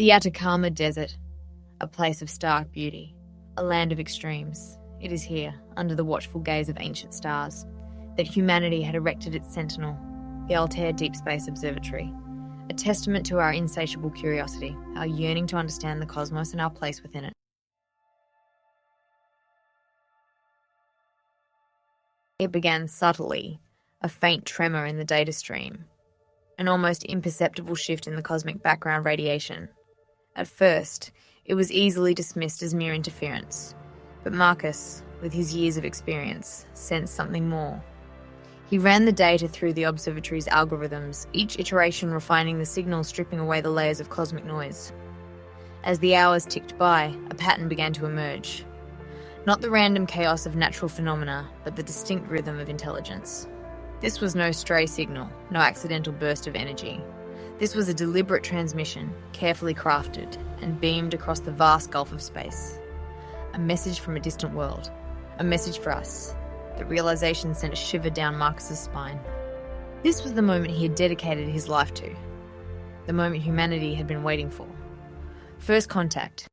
The Atacama Desert, a place of stark beauty, a land of extremes. It is here, under the watchful gaze of ancient stars, that humanity had erected its sentinel, the Altair Deep Space Observatory, a testament to our insatiable curiosity, our yearning to understand the cosmos and our place within it. It began subtly, a faint tremor in the data stream, an almost imperceptible shift in the cosmic background radiation. At first, it was easily dismissed as mere interference, but Marcus, with his years of experience, sensed something more. He ran the data through the observatory's algorithms, each iteration refining the signal, stripping away the layers of cosmic noise. As the hours ticked by, a pattern began to emerge. Not the random chaos of natural phenomena, but the distinct rhythm of intelligence. This was no stray signal, no accidental burst of energy. This was a deliberate transmission, carefully crafted, and beamed across the vast gulf of space. A message from a distant world. A message for us. The realization sent a shiver down Marcus's spine. This was the moment he had dedicated his life to. The moment humanity had been waiting for. First contact.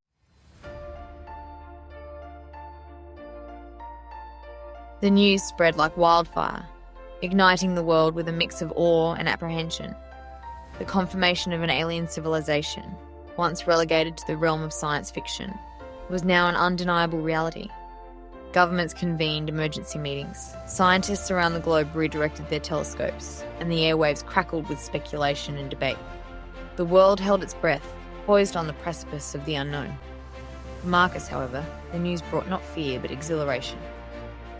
The news spread like wildfire, igniting the world with a mix of awe and apprehension. The confirmation of an alien civilization, once relegated to the realm of science fiction, was now an undeniable reality. Governments convened emergency meetings. Scientists around the globe redirected their telescopes, and the airwaves crackled with speculation and debate. The world held its breath, poised on the precipice of the unknown. For Marcus, however, the news brought not fear but exhilaration.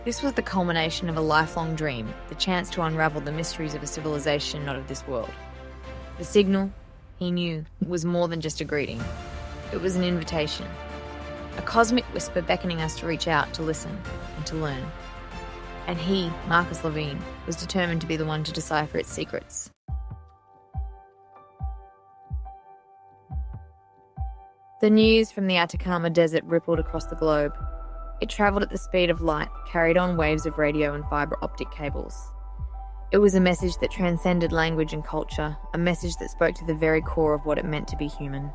This was the culmination of a lifelong dream, the chance to unravel the mysteries of a civilization not of this world. The signal, he knew, was more than just a greeting. It was an invitation. A cosmic whisper beckoning us to reach out, to listen, and to learn. And he, Marcus Levine, was determined to be the one to decipher its secrets. The news from the Atacama Desert rippled across the globe. It travelled at the speed of light, carried on waves of radio and fibre optic cables. It was a message that transcended language and culture, a message that spoke to the very core of what it meant to be human.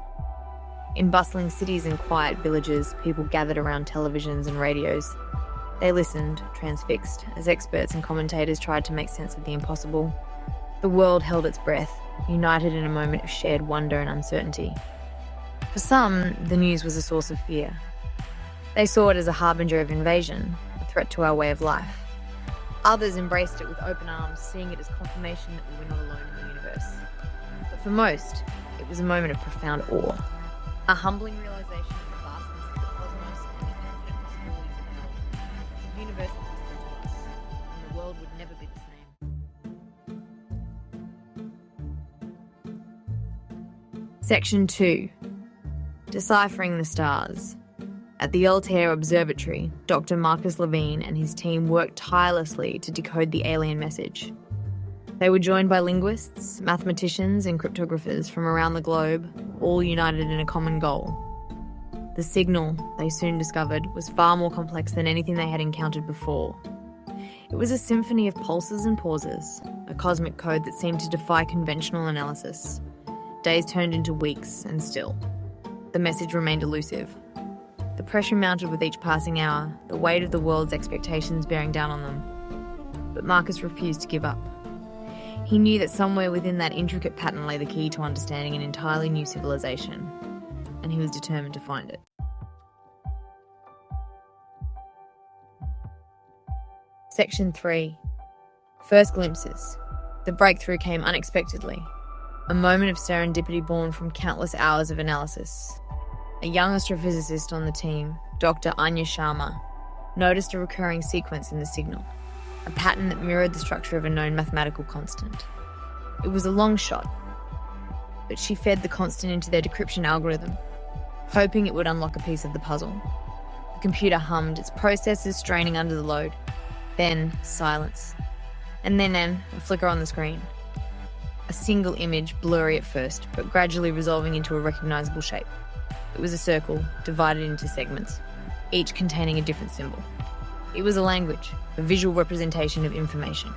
In bustling cities and quiet villages, people gathered around televisions and radios. They listened, transfixed, as experts and commentators tried to make sense of the impossible. The world held its breath, united in a moment of shared wonder and uncertainty. For some, the news was a source of fear. They saw it as a harbinger of invasion, a threat to our way of life. Others embraced it with open arms, seeing it as confirmation that we were not alone in the universe. But for most, it was a moment of profound awe. A humbling realization of the vastness of the cosmos and the infinite possibilities it held. The universe was whispered to us, and the world would never be the same. Section 2. Deciphering the Stars. At the Altair Observatory, Dr. Marcus Levine and his team worked tirelessly to decode the alien message. They were joined by linguists, mathematicians, and cryptographers from around the globe, all united in a common goal. The signal, they soon discovered, was far more complex than anything they had encountered before. It was a symphony of pulses and pauses, a cosmic code that seemed to defy conventional analysis. Days turned into weeks, and still, the message remained elusive. The pressure mounted with each passing hour, the weight of the world's expectations bearing down on them. But Marcus refused to give up. He knew that somewhere within that intricate pattern lay the key to understanding an entirely new civilization, and he was determined to find it. Section 3. First glimpses. The breakthrough came unexpectedly. A moment of serendipity born from countless hours of analysis. A young astrophysicist on the team, Dr. Anya Sharma, noticed a recurring sequence in the signal, a pattern that mirrored the structure of a known mathematical constant. It was a long shot, but she fed the constant into their decryption algorithm, hoping it would unlock a piece of the puzzle. The computer hummed, its processors straining under the load. Then silence. And then a flicker on the screen. A single image, blurry at first, but gradually resolving into a recognisable shape. It was a circle, divided into segments, each containing a different symbol. It was a language, a visual representation of information.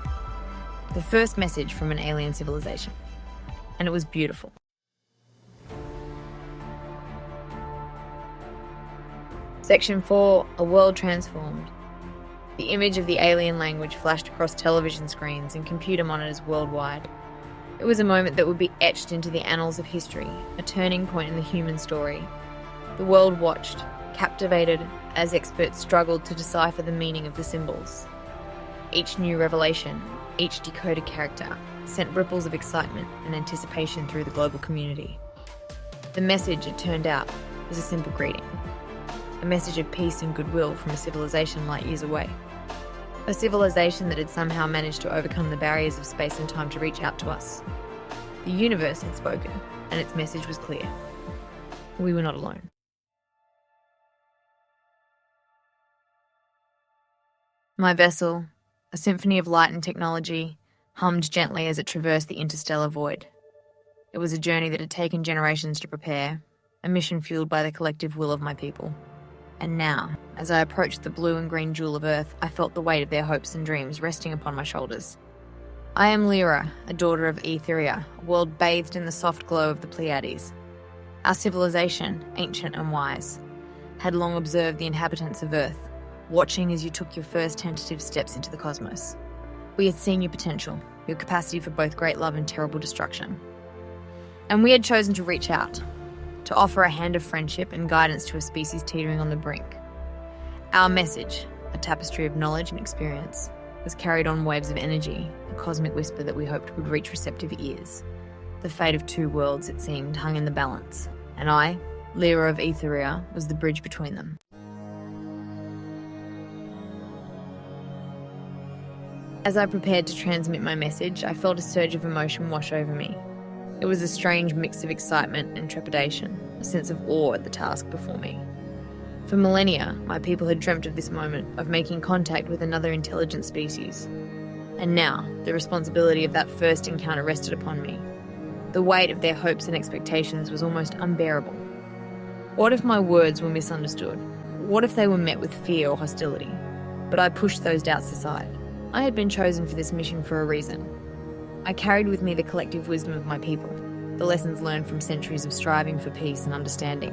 The first message from an alien civilization. And it was beautiful. Section 4, A World Transformed. The image of the alien language flashed across television screens and computer monitors worldwide. It was a moment that would be etched into the annals of history, a turning point in the human story. The world watched, captivated, as experts struggled to decipher the meaning of the symbols. Each new revelation, each decoded character, sent ripples of excitement and anticipation through the global community. The message, it turned out, was a simple greeting. A message of peace and goodwill from a civilization light years away. A civilization that had somehow managed to overcome the barriers of space and time to reach out to us. The universe had spoken, and its message was clear. We were not alone. My vessel, a symphony of light and technology, hummed gently as it traversed the interstellar void. It was a journey that had taken generations to prepare, a mission fueled by the collective will of my people. And now, as I approached the blue and green jewel of Earth, I felt the weight of their hopes and dreams resting upon my shoulders. I am Lyra, a daughter of Aetheria, a world bathed in the soft glow of the Pleiades. Our civilization, ancient and wise, had long observed the inhabitants of Earth, watching as you took your first tentative steps into the cosmos. We had seen your potential, your capacity for both great love and terrible destruction. And we had chosen to reach out, to offer a hand of friendship and guidance to a species teetering on the brink. Our message, a tapestry of knowledge and experience, was carried on waves of energy, a cosmic whisper that we hoped would reach receptive ears. The fate of two worlds, it seemed, hung in the balance, and I, Lyra of Aetheria, was the bridge between them. As I prepared to transmit my message, I felt a surge of emotion wash over me. It was a strange mix of excitement and trepidation, a sense of awe at the task before me. For millennia, my people had dreamt of this moment, of making contact with another intelligent species. And now, the responsibility of that first encounter rested upon me. The weight of their hopes and expectations was almost unbearable. What if my words were misunderstood? What if they were met with fear or hostility? But I pushed those doubts aside. I had been chosen for this mission for a reason. I carried with me the collective wisdom of my people, the lessons learned from centuries of striving for peace and understanding.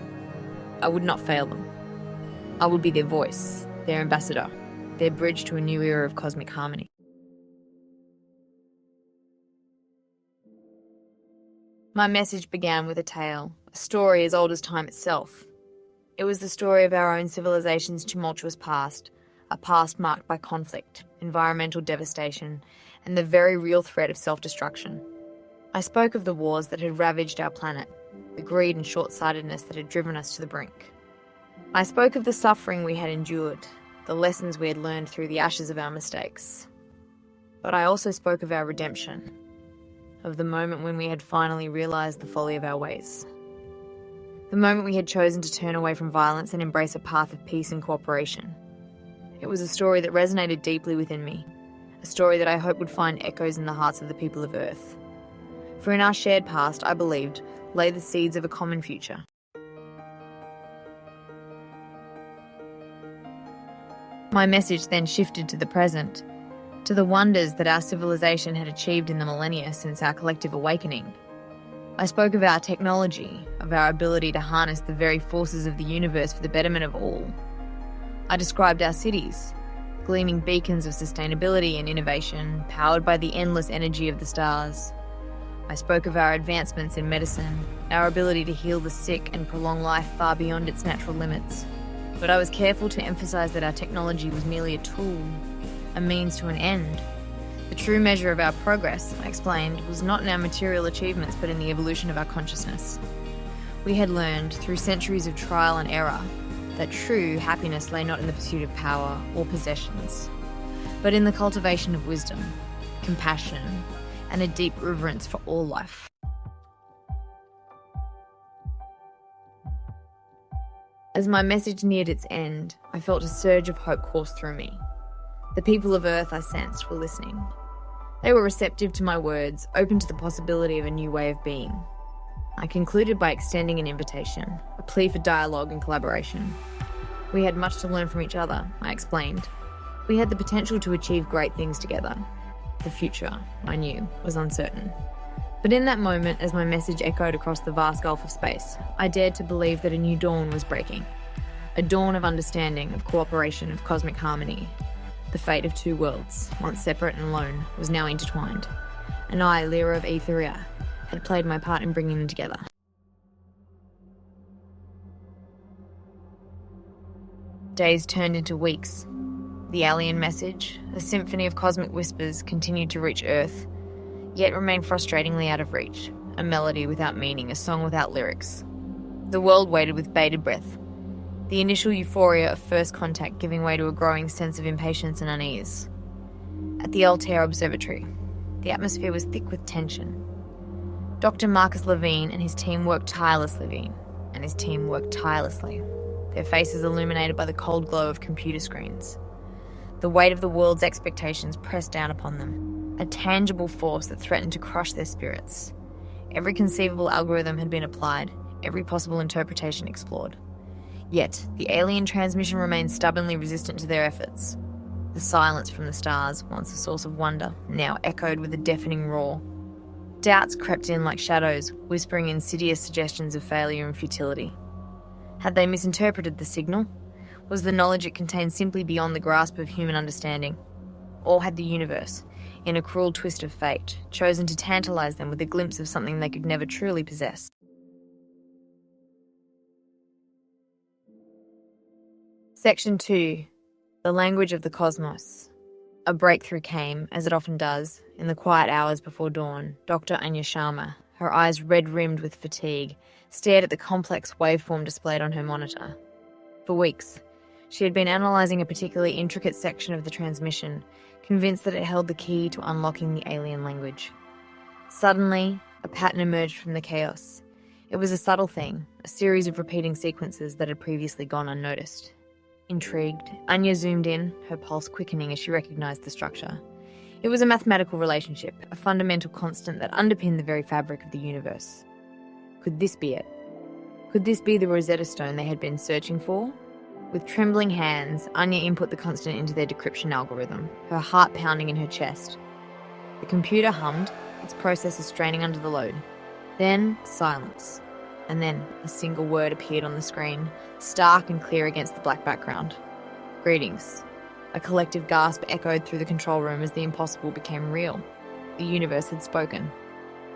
I would not fail them. I would be their voice, their ambassador, their bridge to a new era of cosmic harmony. My message began with a tale, a story as old as time itself. It was the story of our own civilization's tumultuous past, a past marked by conflict, environmental devastation, and the very real threat of self-destruction. I spoke of the wars that had ravaged our planet, the greed and short-sightedness that had driven us to the brink. I spoke of the suffering we had endured, the lessons we had learned through the ashes of our mistakes. But I also spoke of our redemption, of the moment when we had finally realised the folly of our ways. The moment we had chosen to turn away from violence and embrace a path of peace and cooperation. It was a story that resonated deeply within me, a story that I hope would find echoes in the hearts of the people of Earth. For in our shared past, I believed, lay the seeds of a common future. My message then shifted to the present, to the wonders that our civilization had achieved in the millennia since our collective awakening. I spoke of our technology, of our ability to harness the very forces of the universe for the betterment of all. I described our cities, gleaming beacons of sustainability and innovation, powered by the endless energy of the stars. I spoke of our advancements in medicine, our ability to heal the sick and prolong life far beyond its natural limits. But I was careful to emphasize that our technology was merely a tool, a means to an end. The true measure of our progress, I explained, was not in our material achievements but in the evolution of our consciousness. We had learned, through centuries of trial and error, that true happiness lay not in the pursuit of power or possessions, but in the cultivation of wisdom, compassion, and a deep reverence for all life. As my message neared its end, I felt a surge of hope course through me. The people of Earth, I sensed, were listening. They were receptive to my words, open to the possibility of a new way of being. I concluded by extending an invitation, a plea for dialogue and collaboration. We had much to learn from each other, I explained. We had the potential to achieve great things together. The future, I knew, was uncertain. But in that moment, as my message echoed across the vast gulf of space, I dared to believe that a new dawn was breaking. A dawn of understanding, of cooperation, of cosmic harmony. The fate of two worlds, once separate and alone, was now intertwined. And I, Lyra of Aetheria, had played my part in bringing them together. Days turned into weeks. The alien message, a symphony of cosmic whispers, continued to reach Earth, yet remained frustratingly out of reach. A melody without meaning, a song without lyrics. The world waited with bated breath. The initial euphoria of first contact giving way to a growing sense of impatience and unease. At the Altair Observatory, the atmosphere was thick with tension. Dr. Marcus Levine and his team worked tirelessly, their faces illuminated by the cold glow of computer screens. The weight of the world's expectations pressed down upon them, a tangible force that threatened to crush their spirits. Every conceivable algorithm had been applied, every possible interpretation explored. Yet, the alien transmission remained stubbornly resistant to their efforts. The silence from the stars, once a source of wonder, now echoed with a deafening roar. Doubts crept in like shadows, whispering insidious suggestions of failure and futility. Had they misinterpreted the signal? Was the knowledge it contained simply beyond the grasp of human understanding? Or had the universe, in a cruel twist of fate, chosen to tantalize them with a glimpse of something they could never truly possess? Section 2. The Language of the Cosmos. A breakthrough came, as it often does, in the quiet hours before dawn. Dr. Anya Sharma, her eyes red-rimmed with fatigue, stared at the complex waveform displayed on her monitor. For weeks, she had been analysing a particularly intricate section of the transmission, convinced that it held the key to unlocking the alien language. Suddenly, a pattern emerged from the chaos. It was a subtle thing, a series of repeating sequences that had previously gone unnoticed. Intrigued, Anya zoomed in, her pulse quickening as she recognised the structure. It was a mathematical relationship, a fundamental constant that underpinned the very fabric of the universe. Could this be it? Could this be the Rosetta Stone they had been searching for? With trembling hands, Anya input the constant into their decryption algorithm, her heart pounding in her chest. The computer hummed, its processors straining under the load. Then, silence. And then, a single word appeared on the screen, stark and clear against the black background. Greetings. A collective gasp echoed through the control room as the impossible became real. The universe had spoken,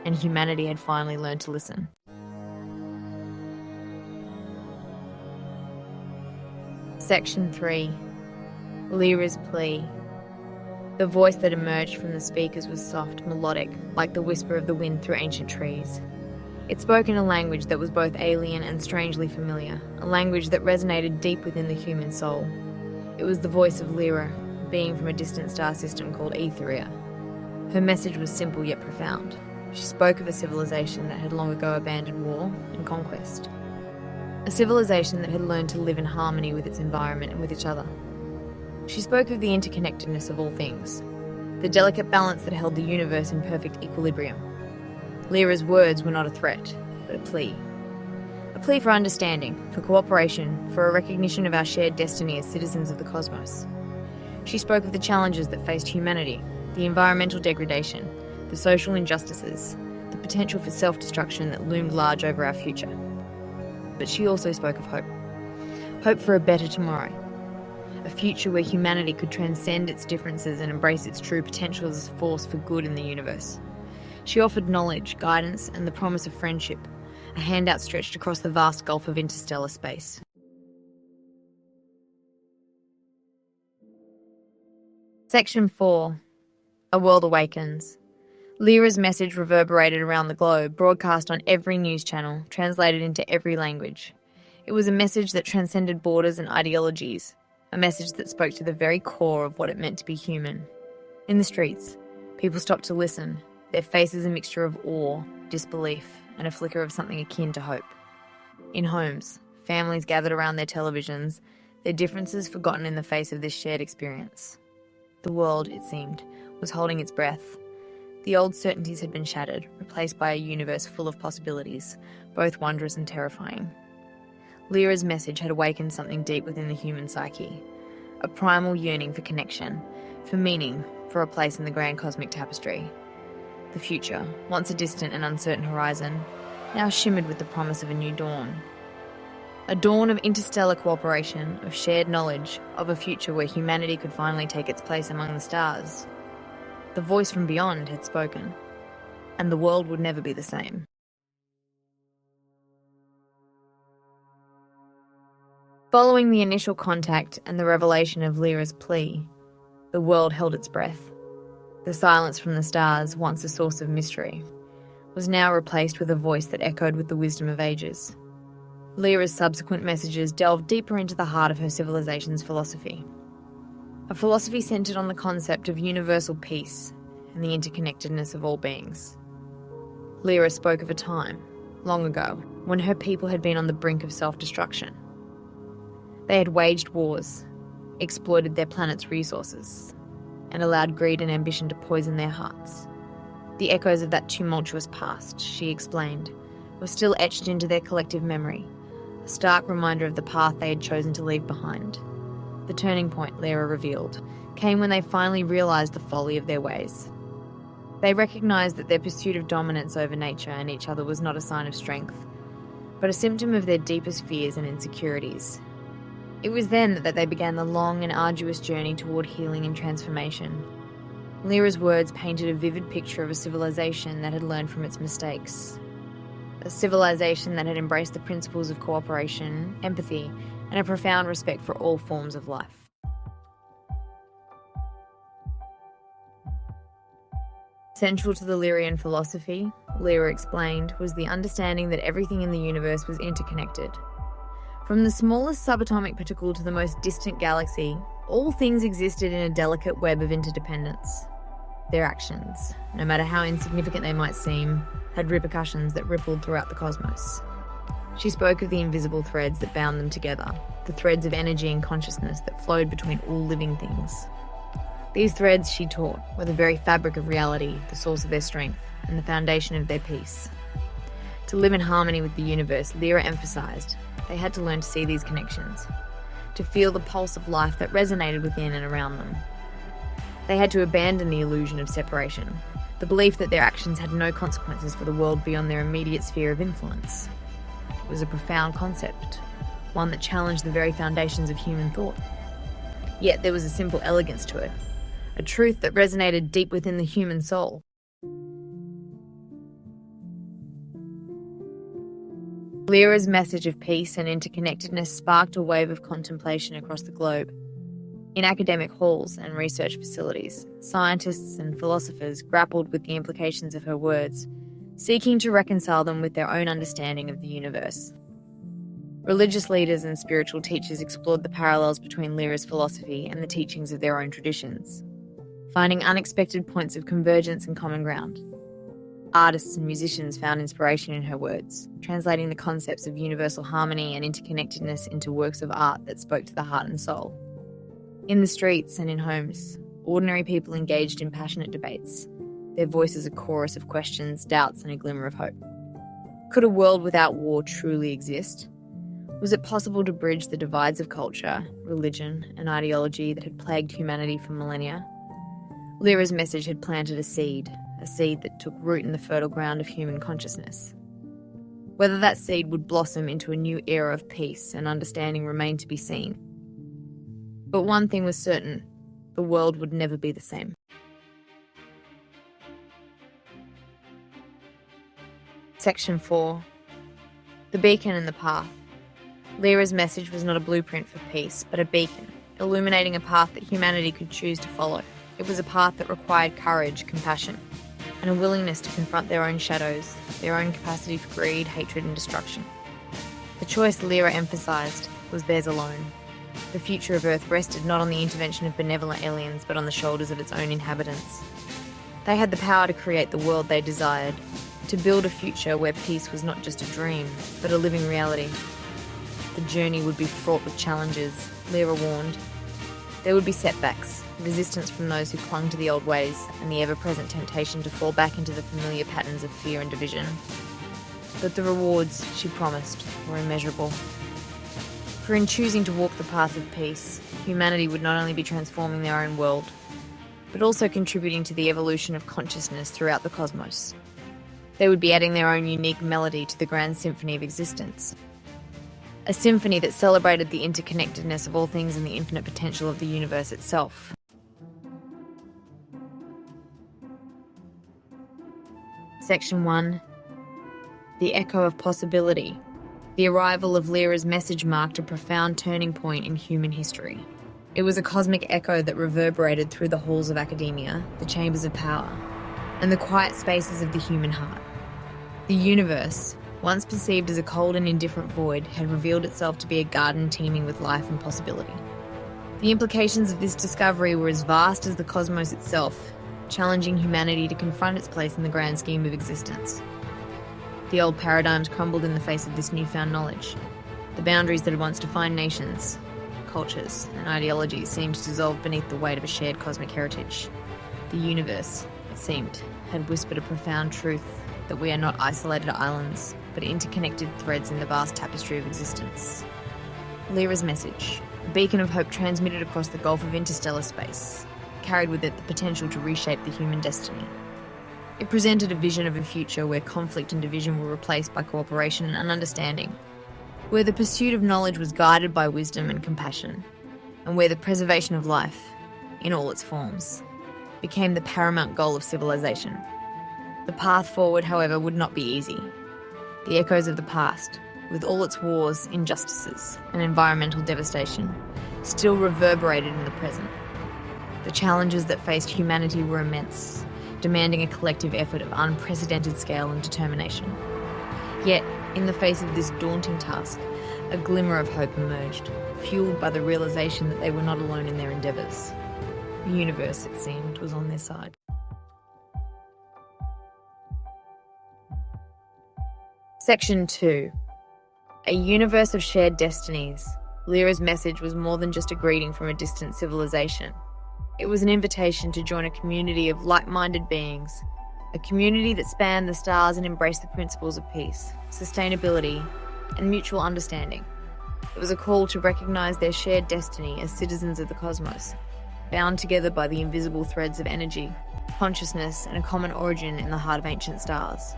and humanity had finally learned to listen. Section 3. Lyra's Plea. The voice that emerged from the speakers was soft, melodic, like the whisper of the wind through ancient trees. It spoke in a language that was both alien and strangely familiar, a language that resonated deep within the human soul. It was the voice of Lyra, a being from a distant star system called Aetheria. Her message was simple yet profound. She spoke of a civilization that had long ago abandoned war and conquest. A civilization that had learned to live in harmony with its environment and with each other. She spoke of the interconnectedness of all things, the delicate balance that held the universe in perfect equilibrium. Lyra's words were not a threat, but a plea. A plea for understanding, for cooperation, for a recognition of our shared destiny as citizens of the cosmos. She spoke of the challenges that faced humanity, the environmental degradation, the social injustices, the potential for self-destruction that loomed large over our future. But she also spoke of hope. Hope for a better tomorrow. A future where humanity could transcend its differences and embrace its true potential as a force for good in the universe. She offered knowledge, guidance, and the promise of friendship, a hand outstretched across the vast gulf of interstellar space. Section 4. A World Awakens. Lyra's message reverberated around the globe, broadcast on every news channel, translated into every language. It was a message that transcended borders and ideologies, a message that spoke to the very core of what it meant to be human. In the streets, people stopped to listen, their faces a mixture of awe, disbelief, and a flicker of something akin to hope. In homes, families gathered around their televisions, their differences forgotten in the face of this shared experience. The world, it seemed, was holding its breath. The old certainties had been shattered, replaced by a universe full of possibilities, both wondrous and terrifying. Lyra's message had awakened something deep within the human psyche, a primal yearning for connection, for meaning, for a place in the grand cosmic tapestry. The future, once a distant and uncertain horizon, now shimmered with the promise of a new dawn. A dawn of interstellar cooperation, of shared knowledge, of a future where humanity could finally take its place among the stars. The voice from beyond had spoken, and the world would never be the same. Following the initial contact and the revelation of Lyra's plea, the world held its breath. The silence from the stars, once a source of mystery, was now replaced with a voice that echoed with the wisdom of ages. Lyra's subsequent messages delved deeper into the heart of her civilization's philosophy. A philosophy centered on the concept of universal peace and the interconnectedness of all beings. Lyra spoke of a time, long ago, when her people had been on the brink of self-destruction. They had waged wars, exploited their planet's resources, and allowed greed and ambition to poison their hearts. The echoes of that tumultuous past, she explained, were still etched into their collective memory, a stark reminder of the path they had chosen to leave behind. The turning point, Lyra revealed, came when they finally realised the folly of their ways. They recognised that their pursuit of dominance over nature and each other was not a sign of strength, but a symptom of their deepest fears and insecurities. It was then that they began the long and arduous journey toward healing and transformation. Lyra's words painted a vivid picture of a civilization that had learned from its mistakes. A civilization that had embraced the principles of cooperation, empathy, and a profound respect for all forms of life. Central to the Lyrian philosophy, Lyra explained, was the understanding that everything in the universe was interconnected. From the smallest subatomic particle to the most distant galaxy, all things existed in a delicate web of interdependence. Their actions, no matter how insignificant they might seem, had repercussions that rippled throughout the cosmos. She spoke of the invisible threads that bound them together, the threads of energy and consciousness that flowed between all living things. These threads, she taught, were the very fabric of reality, the source of their strength, and the foundation of their peace. To live in harmony with the universe, Lyra emphasised, they had to learn to see these connections, to feel the pulse of life that resonated within and around them. They had to abandon the illusion of separation, the belief that their actions had no consequences for the world beyond their immediate sphere of influence. It was a profound concept, one that challenged the very foundations of human thought. Yet there was a simple elegance to it, a truth that resonated deep within the human soul. Lyra's message of peace and interconnectedness sparked a wave of contemplation across the globe. In academic halls and research facilities, scientists and philosophers grappled with the implications of her words, seeking to reconcile them with their own understanding of the universe. Religious leaders and spiritual teachers explored the parallels between Lyra's philosophy and the teachings of their own traditions, finding unexpected points of convergence and common ground. Artists and musicians found inspiration in her words, translating the concepts of universal harmony and interconnectedness into works of art that spoke to the heart and soul. In the streets and in homes, ordinary people engaged in passionate debates, their voices a chorus of questions, doubts, and a glimmer of hope. Could a world without war truly exist? Was it possible to bridge the divides of culture, religion, and ideology that had plagued humanity for millennia? Lyra's message had planted a seed that took root in the fertile ground of human consciousness. Whether that seed would blossom into a new era of peace and understanding remained to be seen. But one thing was certain, the world would never be the same. Section 4. The Beacon and the Path. Lyra's message was not a blueprint for peace, but a beacon, illuminating a path that humanity could choose to follow. It was a path that required courage, compassion, and a willingness to confront their own shadows, their own capacity for greed, hatred, and destruction. The choice Lyra emphasised was theirs alone. The future of Earth rested not on the intervention of benevolent aliens, but on the shoulders of its own inhabitants. They had the power to create the world they desired, to build a future where peace was not just a dream, but a living reality. The journey would be fraught with challenges, Lyra warned. There would be setbacks, resistance from those who clung to the old ways, and the ever-present temptation to fall back into the familiar patterns of fear and division. But the rewards, she promised, were immeasurable. For in choosing to walk the path of peace, humanity would not only be transforming their own world, but also contributing to the evolution of consciousness throughout the cosmos. They would be adding their own unique melody to the grand symphony of existence. a symphony that celebrated the interconnectedness of all things and the infinite potential of the universe itself. Section 1. The Echo of Possibility. The arrival of Lyra's message marked a profound turning point in human history. It was a cosmic echo that reverberated through the halls of academia, the chambers of power, and the quiet spaces of the human heart. The universe, once perceived as a cold and indifferent void, had revealed itself to be a garden teeming with life and possibility. The implications of this discovery were as vast as the cosmos itself, challenging humanity to confront its place in the grand scheme of existence. The old paradigms crumbled in the face of this newfound knowledge. The boundaries that had once defined nations, cultures, and ideologies seemed to dissolve beneath the weight of a shared cosmic heritage. The universe, it seemed, had whispered a profound truth that we are not isolated islands, but interconnected threads in the vast tapestry of existence. Lyra's message, a beacon of hope transmitted across the gulf of interstellar space, carried with it the potential to reshape the human destiny. It presented a vision of a future where conflict and division were replaced by cooperation and understanding, where the pursuit of knowledge was guided by wisdom and compassion, and where the preservation of life, in all its forms, became the paramount goal of civilization. The path forward, however, would not be easy. The echoes of the past, with all its wars, injustices, and environmental devastation, still reverberated in the present. The challenges that faced humanity were immense, demanding a collective effort of unprecedented scale and determination. Yet, in the face of this daunting task, a glimmer of hope emerged, fueled by the realization that they were not alone in their endeavours. The universe, it seemed, was on their side. Section 2. A universe of shared destinies. Lyra's message was more than just a greeting from a distant civilization. It was an invitation to join a community of like-minded beings, a community that spanned the stars and embraced the principles of peace, sustainability, and mutual understanding. It was a call to recognise their shared destiny as citizens of the cosmos, bound together by the invisible threads of energy, consciousness, and a common origin in the heart of ancient stars.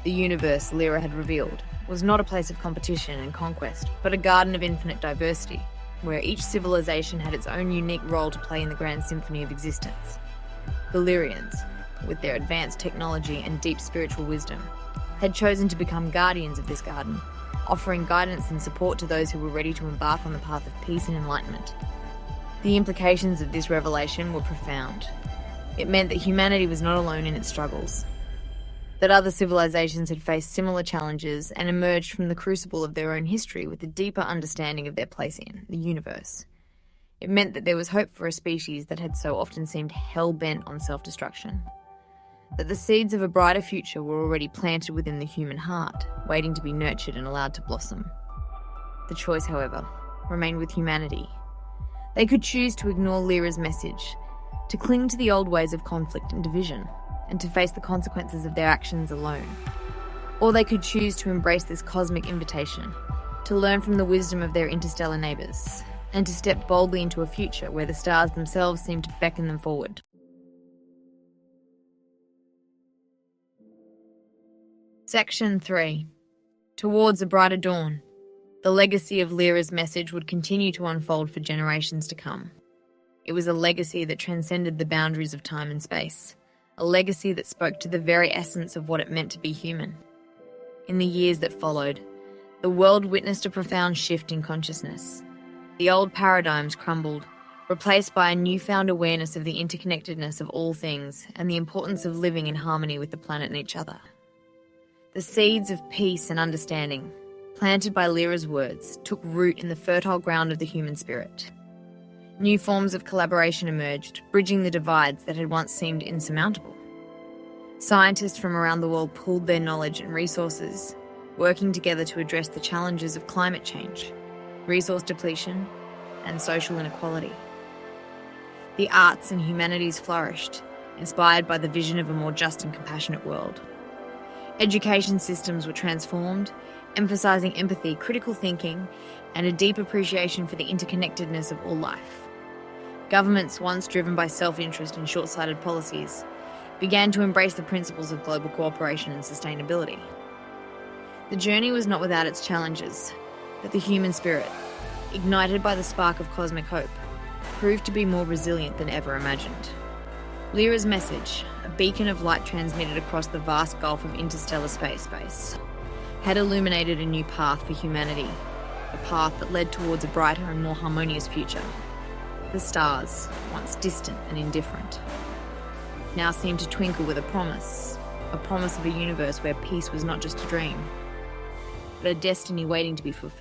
The universe Lyra had revealed was not a place of competition and conquest, but a garden of infinite diversity, where each civilization had its own unique role to play in the grand symphony of existence. The Lyrians, with their advanced technology and deep spiritual wisdom, had chosen to become guardians of this garden, offering guidance and support to those who were ready to embark on the path of peace and enlightenment. The implications of this revelation were profound. It meant that humanity was not alone in its struggles, that other civilizations had faced similar challenges and emerged from the crucible of their own history with a deeper understanding of their place in the universe. It meant that there was hope for a species that had so often seemed hell-bent on self-destruction, that the seeds of a brighter future were already planted within the human heart, waiting to be nurtured and allowed to blossom. The choice, however, remained with humanity. They could choose to ignore Lyra's message, to cling to the old ways of conflict and division, and to face the consequences of their actions alone. Or they could choose to embrace this cosmic invitation, to learn from the wisdom of their interstellar neighbours, and to step boldly into a future where the stars themselves seemed to beckon them forward. Section 3. Towards a Brighter Dawn. The legacy of Lyra's message would continue to unfold for generations to come. It was a legacy that transcended the boundaries of time and space, a legacy that spoke to the very essence of what it meant to be human. In the years that followed, the world witnessed a profound shift in consciousness. The old paradigms crumbled, replaced by a newfound awareness of the interconnectedness of all things and the importance of living in harmony with the planet and each other. The seeds of peace and understanding, planted by Lyra's words, took root in the fertile ground of the human spirit. New forms of collaboration emerged, bridging the divides that had once seemed insurmountable. Scientists from around the world pooled their knowledge and resources, working together to address the challenges of climate change, resource depletion, and social inequality. The arts and humanities flourished, inspired by the vision of a more just and compassionate world. Education systems were transformed, emphasising empathy, critical thinking, and a deep appreciation for the interconnectedness of all life. Governments, once driven by self-interest and short-sighted policies, began to embrace the principles of global cooperation and sustainability. The journey was not without its challenges. But the human spirit, ignited by the spark of cosmic hope, proved to be more resilient than ever imagined. Lyra's message, a beacon of light transmitted across the vast gulf of interstellar space, had illuminated a new path for humanity, a path that led towards a brighter and more harmonious future. The stars, once distant and indifferent, now seemed to twinkle with a promise of a universe where peace was not just a dream, but a destiny waiting to be fulfilled.